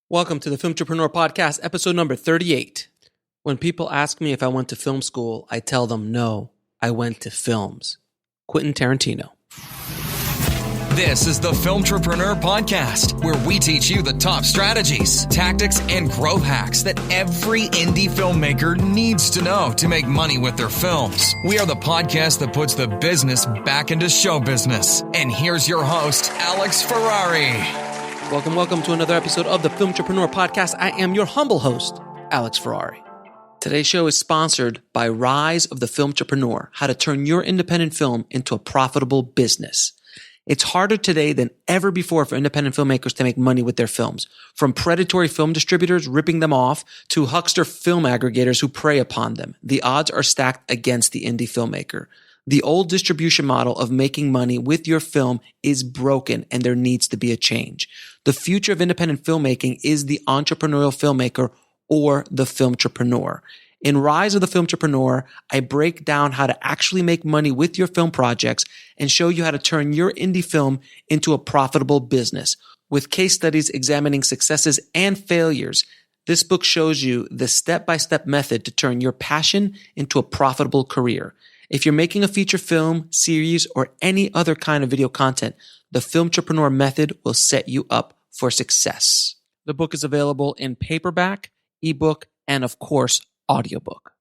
Welcome to the Filmtrepreneur Podcast, episode number 38. When people ask me if I went to film school, I tell them no, I went to films. Quentin Tarantino. This is the Filmtrepreneur Podcast, where we teach you the top strategies, tactics, and growth hacks that every indie filmmaker needs to know to make money with their films. We are the podcast that puts the business back into show business. And here's your host, Alex Ferrari. Welcome to another episode of the Filmtrepreneur Podcast. I am your humble host, Alex Ferrari. Today's show is sponsored by Rise of the Filmtrepreneur, how to turn your independent film into a profitable business. It's harder today than ever before for independent filmmakers to make money with their films. From predatory film distributors ripping them off to huckster film aggregators who prey upon them, the odds are stacked against the indie filmmaker. The old distribution model of making money with your film is broken, and there needs to be a change. The future of independent filmmaking is the entrepreneurial filmmaker or the filmtrepreneur. In Rise of the Filmtrepreneur, I break down how to actually make money with your film projects and show you how to turn your indie film into a profitable business. With case studies examining successes and failures, this book shows you the step-by-step method to turn your passion into a profitable career. If you're making a feature film, series, or any other kind of video content, the Filmtrepreneur method will set you up for success. The book is available in paperback, ebook, and of course, audiobook.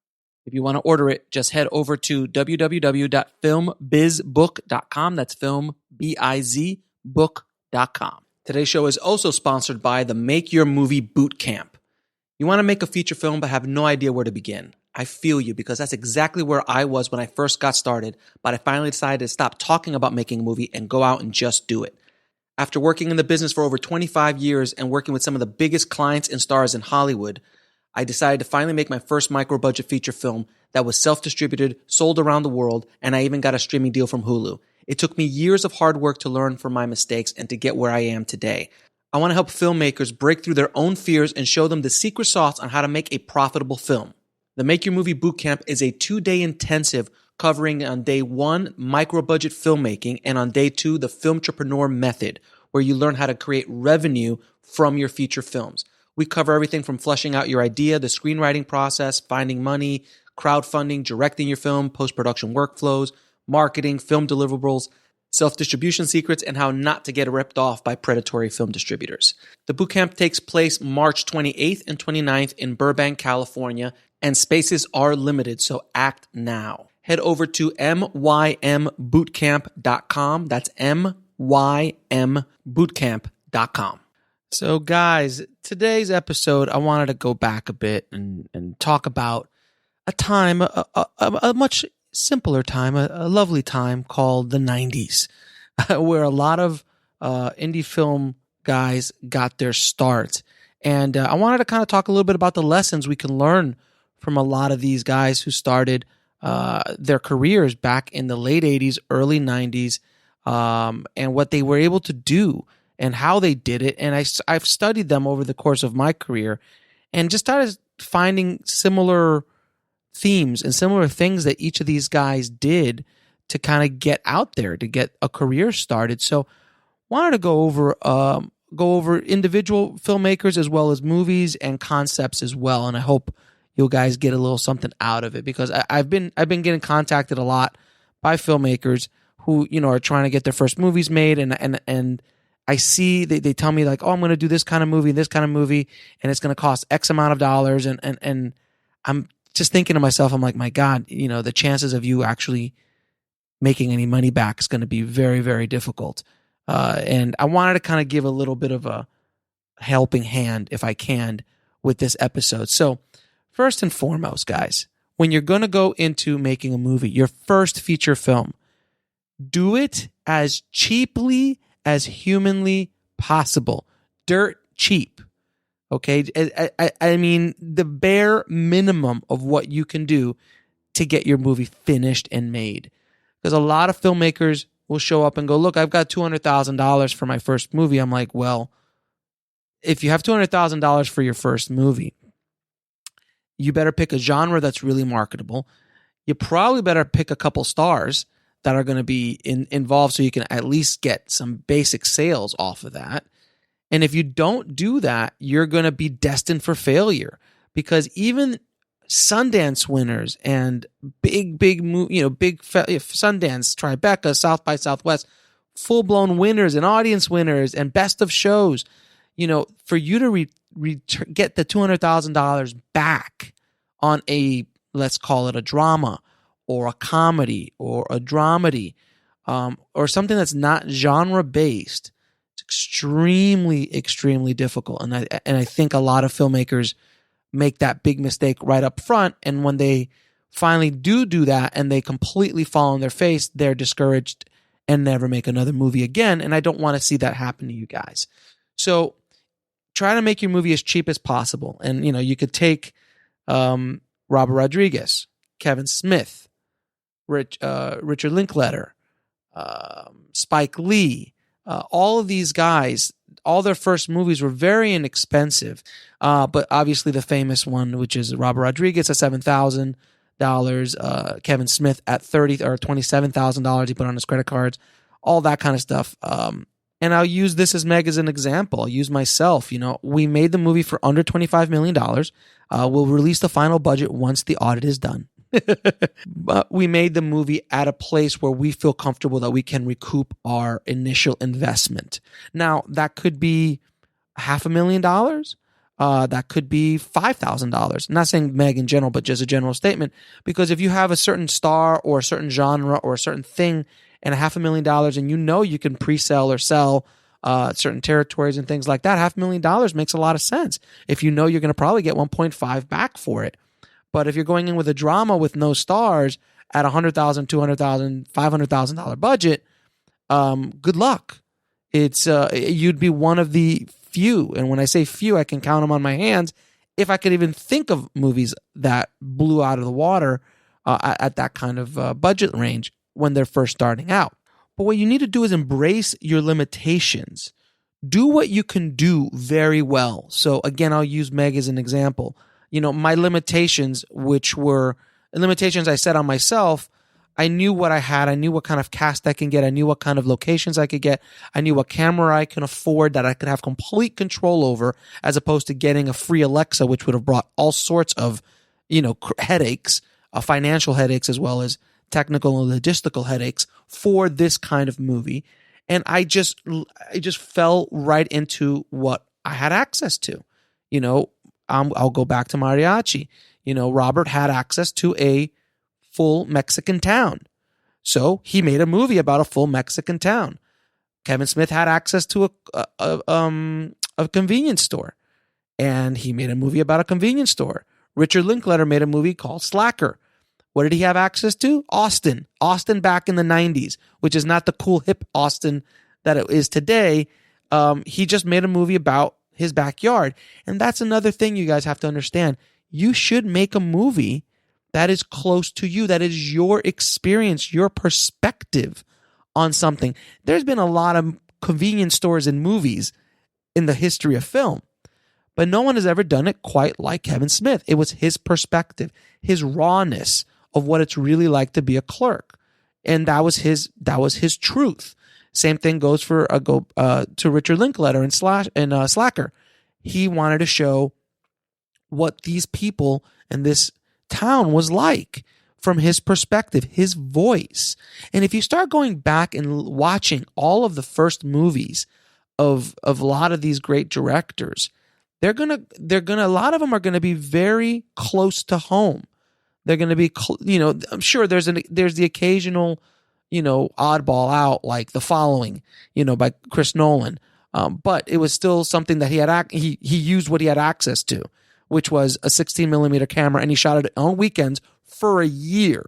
If you want to order it, just head over to www.filmbizbook.com. That's filmbizbook.com. Today's show is also sponsored by the Make Your Movie Bootcamp. You want to make a feature film but have no idea where to begin. I feel you, because that's exactly where I was when I first got started, but I finally decided to stop talking about making a movie and go out and just do it. After working in the business for over 25 years and working with some of the biggest clients and stars in Hollywood, I decided to finally make my first micro-budget feature film that was self-distributed, sold around the world, and I even got a streaming deal from Hulu. It took me years of hard work to learn from my mistakes and to get where I am today. I want to help filmmakers break through their own fears and show them the secret sauce on how to make a profitable film. The Make Your Movie Bootcamp is a 2-day intensive covering on day 1, micro-budget filmmaking, and on day 2, the Filmtrepreneur method, where you learn how to create revenue from your feature films. We cover everything from fleshing out your idea, the screenwriting process, finding money, crowdfunding, directing your film, post-production workflows, marketing, film deliverables, self-distribution secrets, and how not to get ripped off by predatory film distributors. The bootcamp takes place March 28th and 29th in Burbank, California, and spaces are limited, so act now. Head over to mymbootcamp.com. That's mymbootcamp.com. So guys, today's episode, I wanted to go back a bit and talk about a time, a much simpler time, a lovely time called the 90s, where a lot of indie film guys got their start. And I wanted to kind of talk a little bit about the lessons we can learn from a lot of these guys who started their careers back in the late 80s, early 90s, and what they were able to do and how they did it. And I've studied them over the course of my career and just started finding similar themes and similar things that each of these guys did to kind of get out there, to get a career started. So wanted to go over individual filmmakers as well as movies and concepts as well. And I hope you guys get a little something out of it, because I've been getting contacted a lot by filmmakers who, you know, are trying to get their first movies made, and I see they tell me like, oh, I'm going to do this kind of movie, and it's going to cost X amount of dollars, and I'm just thinking to myself, I'm like, my God, you know, the chances of you actually making any money back is going to be very, very difficult. And I wanted to kind of give a little bit of a helping hand, if I can, with this episode. So first and foremost, guys, when you're going to go into making a movie, your first feature film, do it as cheaply as humanly possible. Dirt cheap. Okay? I mean, the bare minimum of what you can do to get your movie finished and made. Because a lot of filmmakers will show up and go, look, I've got $200,000 for my first movie. I'm like, well, if you have $200,000 for your first movie, you better pick a genre that's really marketable. You probably better pick a couple stars that are going to be involved so you can at least get some basic sales off of that. And if you don't do that, you're going to be destined for failure, because even Sundance winners and big Sundance, Tribeca, South by Southwest, full-blown winners and audience winners and best of shows, for you to get the $200,000 back on a, let's call it a drama or a comedy or a dramedy, or something that's not genre-based, it's extremely, extremely difficult. And I think a lot of filmmakers make that big mistake right up front. And when they finally do that and they completely fall on their face, they're discouraged and never make another movie again. And I don't want to see that happen to you guys. So try to make your movie as cheap as possible. And, you could take Robert Rodriguez, Kevin Smith, Richard Linklater, Spike Lee, all of these guys. All their first movies were very inexpensive, but obviously the famous one, which is Robert Rodriguez, at $7,000, Kevin Smith at $27,000 he put on his credit cards, all that kind of stuff. And I'll use this as Meg as an example. I'll use myself. We made the movie for under $25 million. We'll release the final budget once the audit is done. But we made the movie at a place where we feel comfortable that we can recoup our initial investment. Now, that could be $500,000. That could be $5,000. I'm not saying Meg in general, but just a general statement. Because if you have a certain star or a certain genre or a certain thing and $500,000, and you can pre-sell or sell certain territories and things like that, $500,000 makes a lot of sense. If you're going to probably get 1.5 back for it. But if you're going in with a drama with no stars at $100,000, $200,000, $500,000 budget, good luck. It's you'd be one of the few, and when I say few, I can count them on my hands, if I could even think of movies that blew out of the water at that kind of budget range when they're first starting out. But what you need to do is embrace your limitations. Do what you can do very well. So again, I'll use Meg as an example. My limitations, which were limitations I set on myself, I knew what I had. I knew what kind of cast I can get. I knew what kind of locations I could get. I knew what camera I can afford that I could have complete control over, as opposed to getting a free Alexa, which would have brought all sorts of, headaches, financial headaches, as well as technical and logistical headaches for this kind of movie. And I just fell right into what I had access to. I'll go back to mariachi. Robert had access to a full Mexican town. So he made a movie about a full Mexican town. Kevin Smith had access to a convenience store, and he made a movie about a convenience store. Richard Linklater made a movie called Slacker. What did he have access to? Austin back in the 90s, which is not the cool hip Austin that it is today. He just made a movie about his backyard. And that's another thing you guys have to understand. You should make a movie that is close to you, that is your experience, your perspective on something. There's been a lot of convenience stores in movies in the history of film, but no one has ever done it quite like Kevin Smith. It was his perspective, his rawness of what it's really like to be a clerk. And that was his truth. Same thing goes for to Richard Linklater in Slacker. He wanted to show what these people and this town was like from his perspective, his voice. And if you start going back and watching all of the first movies of a lot of these great directors, a lot of them are gonna be very close to home. They're gonna be, I'm sure there's the occasional, oddball out, like The Following, by Chris Nolan. But it was still something that he used what he had access to, which was a 16 millimeter camera, and he shot it on weekends for a year.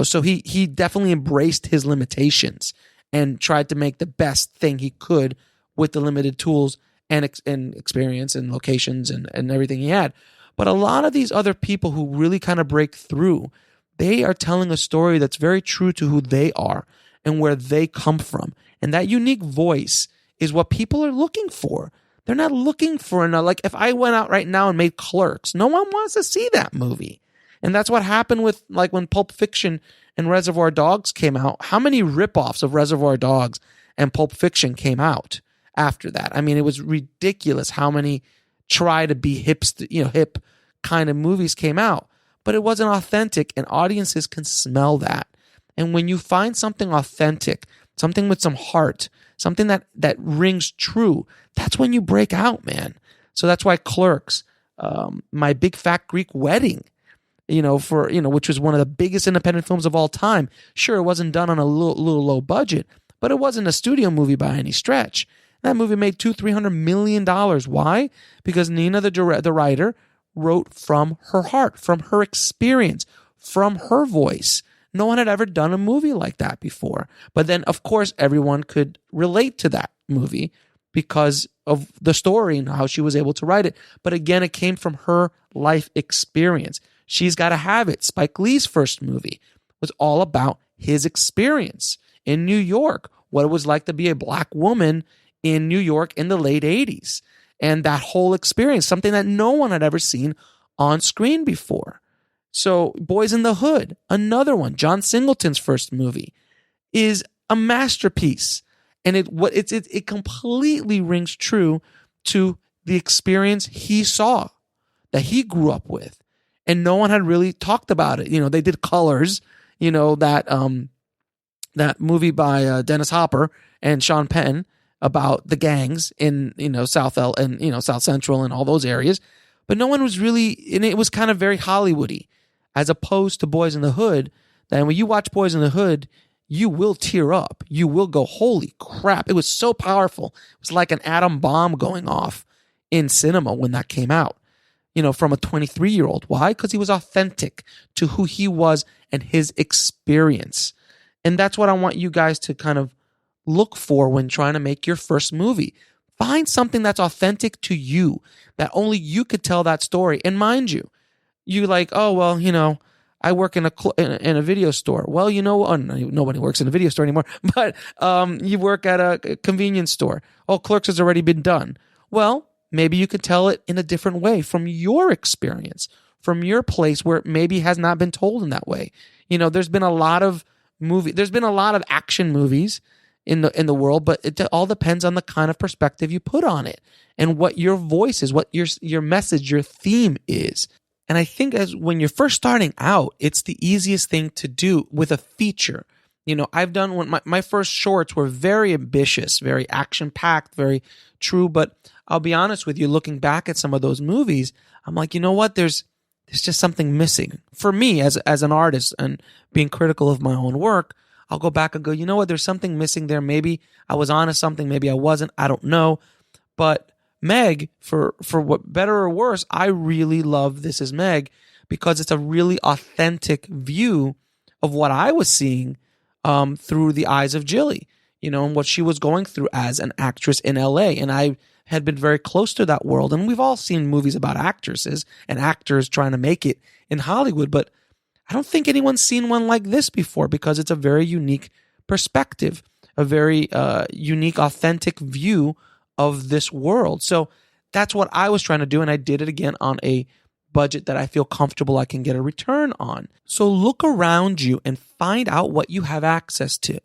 So he definitely embraced his limitations and tried to make the best thing he could with the limited tools and experience and locations and everything he had. But a lot of these other people who really kind of break through, they are telling a story that's very true to who they are and where they come from. And that unique voice is what people are looking for. They're not looking for like if I went out right now and made Clerks, no one wants to see that movie. And that's what happened with like when Pulp Fiction and Reservoir Dogs came out. How many ripoffs of Reservoir Dogs and Pulp Fiction came out after that. I mean, it was ridiculous how many try to be hip kind of movies came out, but it wasn't authentic, and audiences can smell that. And when you find something authentic, something with some heart, something that rings true, that's when you break out, man. So that's why Clerks, My Big Fat Greek Wedding, which was one of the biggest independent films of all time. Sure, it wasn't done on a little low budget, but it wasn't a studio movie by any stretch. That movie made $200-300 million. Why? Because Nina, the writer, wrote from her heart, from her experience, from her voice. No one had ever done a movie like that before. But then, of course, everyone could relate to that movie because of the story and how she was able to write it. But again, it came from her life experience. She's Gotta Have It, Spike Lee's first movie, was all about his experience in New York, what it was like to be a black woman in New York in the late 80s. And that whole experience, something that no one had ever seen on screen before. So Boys in the Hood, another one, John Singleton's first movie, is a masterpiece. And it completely rings true to the experience he saw, that he grew up with. And no one had really talked about it. They did Colors, that movie by Dennis Hopper and Sean Penn about the gangs in, South South Central and all those areas. But no one was really, and it was kind of very Hollywoody, as opposed to Boys in the Hood. That when you watch Boys in the Hood, you will tear up. You will go, holy crap. It was so powerful. It was like an atom bomb going off in cinema when that came out, from a 23-year-old. Why? Because he was authentic to who he was and his experience. And that's what I want you guys to kind of look for when trying to make your first movie. Find something that's authentic to you, that only you could tell that story. And mind you, you like, oh, well, I work in a video store. Well, nobody works in a video store anymore, but you work at a convenience store. Oh, Clerks has already been done. Well, maybe you could tell it in a different way from your experience, from your place where it maybe has not been told in that way. There's been a lot of action movies in the world, but it all depends on the kind of perspective you put on it and what your voice is, what your message, your theme is. And I think when you're first starting out, it's the easiest thing to do with a feature. I've done my first shorts were very ambitious, very action-packed, very true. But I'll be honest with you, looking back at some of those movies, I'm like, you know what? There's just something missing. For me as an artist and being critical of my own work, I'll go back and go, you know what? There's something missing there. Maybe I was onto something. Maybe I wasn't. I don't know. But Meg, for what better or worse, I really love This Is Meg because it's a really authentic view of what I was seeing through the eyes of Jilly, and what she was going through as an actress in LA. And I had been very close to that world. And we've all seen movies about actresses and actors trying to make it in Hollywood, but I don't think anyone's seen one like this before because it's a very unique perspective, a very unique, authentic view of this world. So that's what I was trying to do, and I did it again on a budget that I feel comfortable I can get a return on. So look around you and find out what you have access to,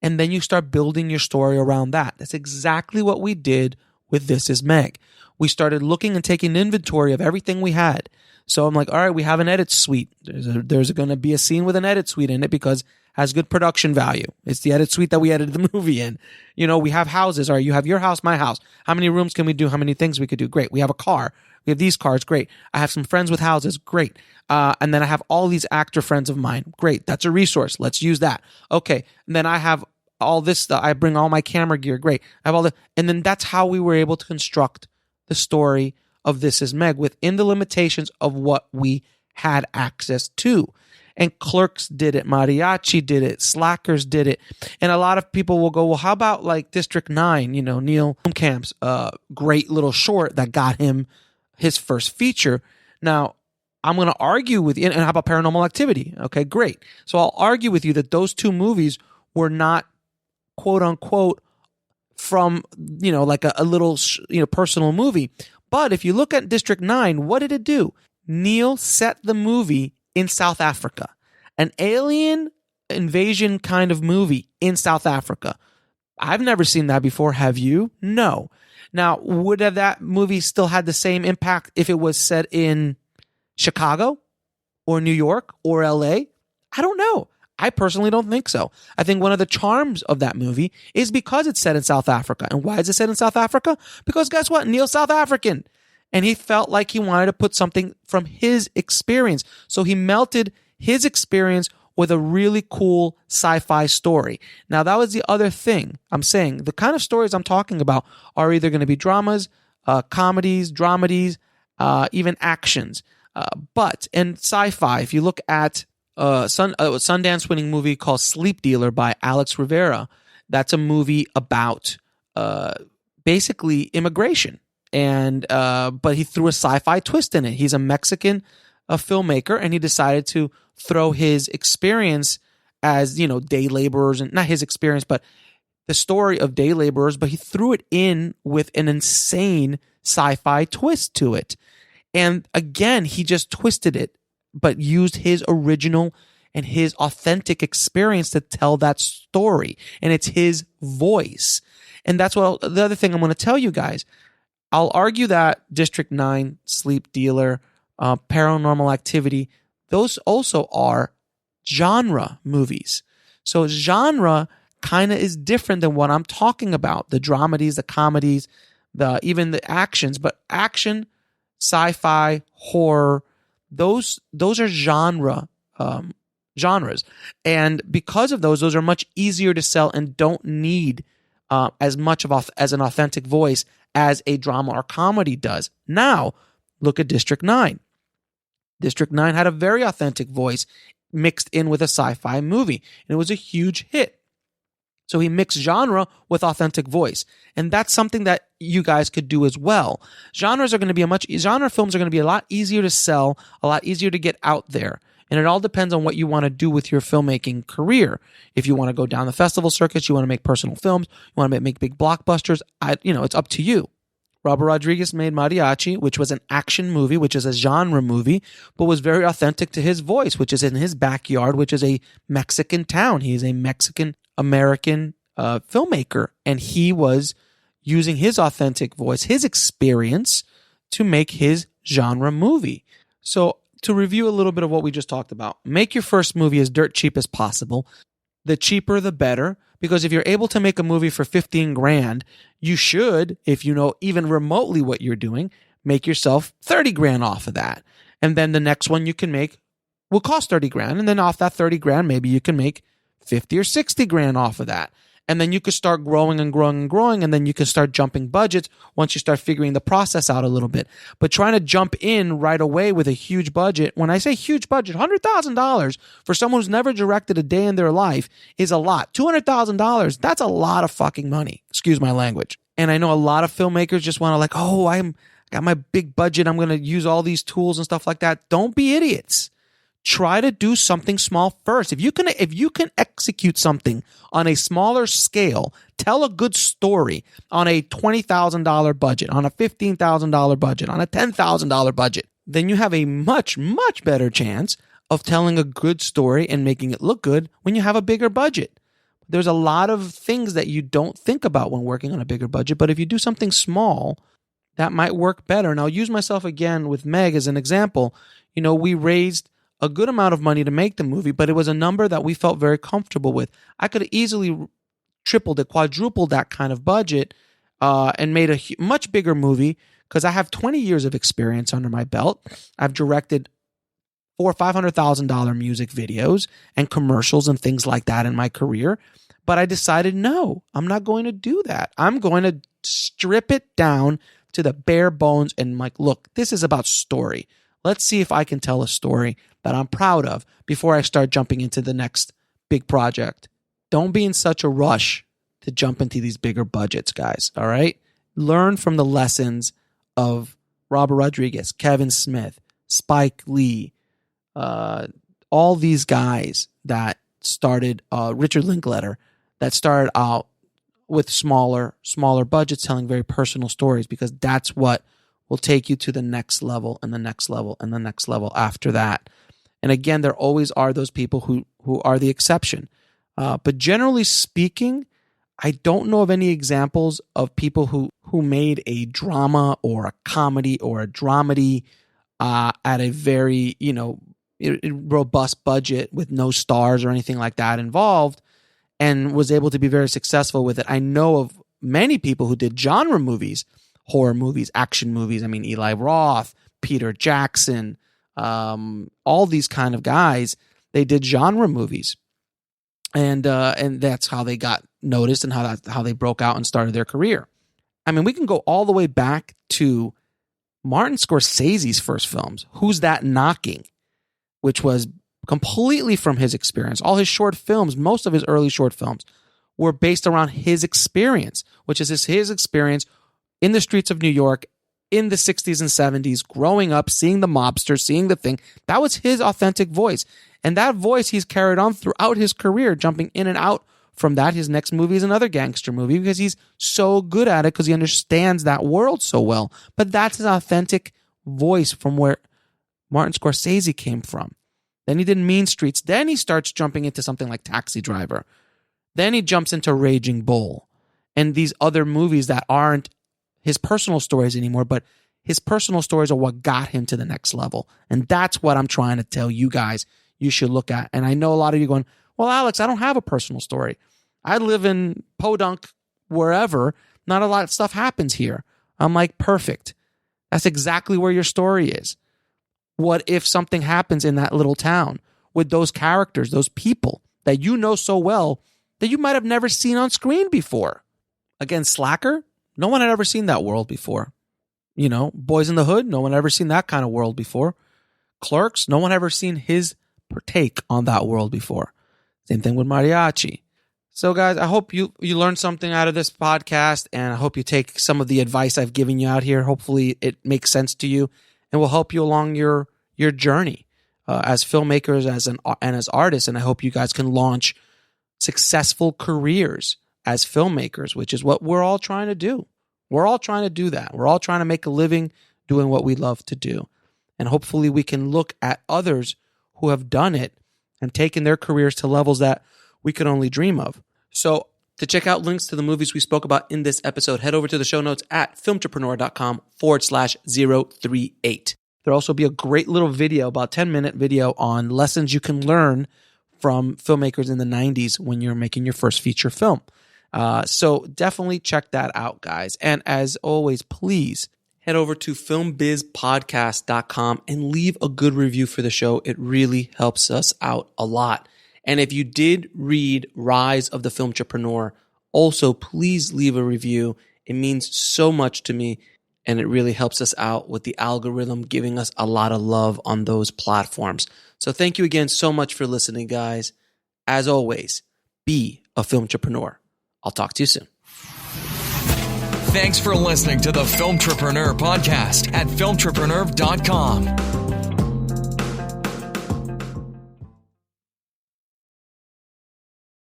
and then you start building your story around that. That's exactly what we did with This Is Meg. We started looking and taking inventory of everything we had. So I'm like, all right, we have an edit suite. There's going to be a scene with an edit suite in it because it has good production value. It's the edit suite that we edited the movie in. We have houses. All right, you have your house, my house. How many rooms can we do? How many things we could do? Great. We have a car. We have these cars. Great. I have some friends with houses. Great. And then I have all these actor friends of mine. Great. That's a resource. Let's use that. Okay. And then I have all this stuff. I bring all my camera gear. Great. I have all the, and then that's how we were able to construct the story of This Is Meg within the limitations of what we had access to. And Clerks did it. Mariachi did it. Slackers did it. And a lot of people will go, well, how about like District 9, Neil Blomkamp's great little short that got him his first feature. Now, I'm going to argue with you. And how about Paranormal Activity? Okay, great. So I'll argue with you that those two movies were not, quote unquote, from, like a little, personal movie. But if you look at District 9, what did it do? Neil set the movie in South Africa, an alien invasion kind of movie in South Africa. I've never seen that before. Have you? No. Now, would have that movie still had the same impact if it was set in Chicago or New York or LA? I don't know. I personally don't think so. I think one of the charms of that movie is because it's set in South Africa. And why is it set in South Africa? Because guess what? Neil's South African. And he felt like he wanted to put something from his experience. So he melted his experience with a really cool sci-fi story. Now, that was the other thing I'm saying. The kind of stories I'm talking about are either going to be dramas, comedies, dramedies, even actions. But in sci-fi, if you look at a Sundance winning movie called Sleep Dealer by Alex Rivera, that's a movie about basically immigration. And but he threw a sci-fi twist in it. He's a Mexican filmmaker, and he decided to throw his experience as, day laborers, and not his experience, but the story of day laborers, but he threw it in with an insane sci-fi twist to it. And again, he just twisted it, but used his original and his authentic experience to tell that story. And it's his voice. And that's what the other thing I'm going to tell you guys. I'll argue that District 9, Sleep Dealer, Paranormal Activity, those also are genre movies. So genre kind of is different than what I'm talking about. The dramedies, the comedies, even the actions. But action, sci-fi, horror, those are genres. And because of those are much easier to sell and don't need as much as an authentic voice as a drama or comedy does. Now, look at District 9. District 9 had a very authentic voice mixed in with a sci-fi movie, and it was a huge hit. So he mixed genre with authentic voice, and that's something that you guys could do as well. Genre films are going to be a lot easier to sell, a lot easier to get out there, and it all depends on what you want to do with your filmmaking career. If you want to go down the festival circuits, you want to make personal films, you want to make big blockbusters, it's up to you. Robert Rodriguez made Mariachi, which was an action movie, which is a genre movie, but was very authentic to his voice, which is in his backyard, which is a Mexican town. He is a Mexican-American filmmaker, and he was using his authentic voice, his experience, to make his genre movie. So to review a little bit of what we just talked about, make your first movie as dirt cheap as possible. The cheaper, the better. Because if you're able to make a movie for $15,000, you should, if you know even remotely what you're doing, make yourself $30,000 off of that. And then the next one you can make will cost $30,000. And then off that $30,000, maybe you can make $50,000 or $60,000 off of that. And then you could start growing and growing and growing, and then you can start jumping budgets once you start figuring the process out a little bit. But trying to jump in right away with a huge budget, when I say huge budget, $100,000 for someone who's never directed a day in their life is a lot. $200,000, that's a lot of fucking money. Excuse my language. And I know a lot of filmmakers just want to I got my big budget, I'm going to use all these tools and stuff like that. Don't be idiots. Try to do something small first. If you can execute something on a smaller scale, tell a good story on a $20,000 budget, on a $15,000 budget, on a $10,000 budget, then you have a much, much better chance of telling a good story and making it look good when you have a bigger budget. There's a lot of things that you don't think about when working on a bigger budget, but if you do something small, that might work better. And I'll use myself again with Meg as an example. We raised a good amount of money to make the movie, but it was a number that we felt very comfortable with. I could have easily tripled it, quadrupled that kind of budget, and made a much bigger movie because I have 20 years of experience under my belt. I've directed $400,000 or $500,000 music videos and commercials and things like that in my career. But I decided, no, I'm not going to do that. I'm going to strip it down to the bare bones and look, this is about story. Let's see if I can tell a story that I'm proud of before I start jumping into the next big project. Don't be in such a rush to jump into these bigger budgets, guys. All right? Learn from the lessons of Robert Rodriguez, Kevin Smith, Spike Lee, all these guys that started, Richard Linklater, that started out with smaller budgets, telling very personal stories, because that's what will take you to the next level and the next level and the next level after that. And again, there always are those people who are the exception. But generally speaking, I don't know of any examples of people who made a drama or a comedy or a dramedy at a very, robust budget with no stars or anything like that involved, and was able to be very successful with it. I know of many people who did genre movies, horror movies, action movies. I mean, Eli Roth, Peter Jackson, all these kind of guys, they did genre movies. And that's how they got noticed and how they broke out and started their career. I mean, we can go all the way back to Martin Scorsese's first films, Who's That Knocking, which was completely from his experience. All his short films, most of his early short films, were based around his experience, which is his experience in the streets of New York in the 60s and 70s, growing up, seeing the mobster, seeing the thing. That was his authentic voice. And that voice he's carried on throughout his career, jumping in and out from that. His next movie is another gangster movie because he's so good at it, because he understands that world so well. But that's his authentic voice from where Martin Scorsese came from. Then he did Mean Streets. Then he starts jumping into something like Taxi Driver. Then he jumps into Raging Bull and these other movies that aren't his personal stories anymore, but his personal stories are what got him to the next level. And that's what I'm trying to tell you guys you should look at. And I know a lot of you going, well, Alex, I don't have a personal story. I live in Podunk, wherever. Not a lot of stuff happens here. I'm like, perfect. That's exactly where your story is. What if something happens in that little town with those characters, those people that you know so well that you might have never seen on screen before? Again, Slacker, no one had ever seen that world before. Boys in the Hood, no one had ever seen that kind of world before. Clerks, no one had ever seen his take on that world before. Same thing with Mariachi. So guys, I hope you learned something out of this podcast, and I hope you take some of the advice I've given you out here. Hopefully it makes sense to you and will help you along your journey as filmmakers, and as artists. And I hope you guys can launch successful careers as filmmakers, which is what we're all trying to do. We're all trying to do that. We're all trying to make a living doing what we love to do. And hopefully we can look at others who have done it and taken their careers to levels that we could only dream of. So to check out links to the movies we spoke about in this episode, head over to the show notes at filmtrepreneur.com/038. There'll also be a great little video, about 10-minute video, on lessons you can learn from filmmakers in the 90s when you're making your first feature film. So definitely check that out, guys. And as always, please head over to filmbizpodcast.com and leave a good review for the show. It really helps us out a lot. And if you did read Rise of the Filmtrepreneur, also please leave a review. It means so much to me, and it really helps us out with the algorithm giving us a lot of love on those platforms. So thank you again so much for listening, guys. As always, be a filmtrepreneur. I'll talk to you soon. Thanks for listening to the Filmtrepreneur podcast at filmtrepreneur.com.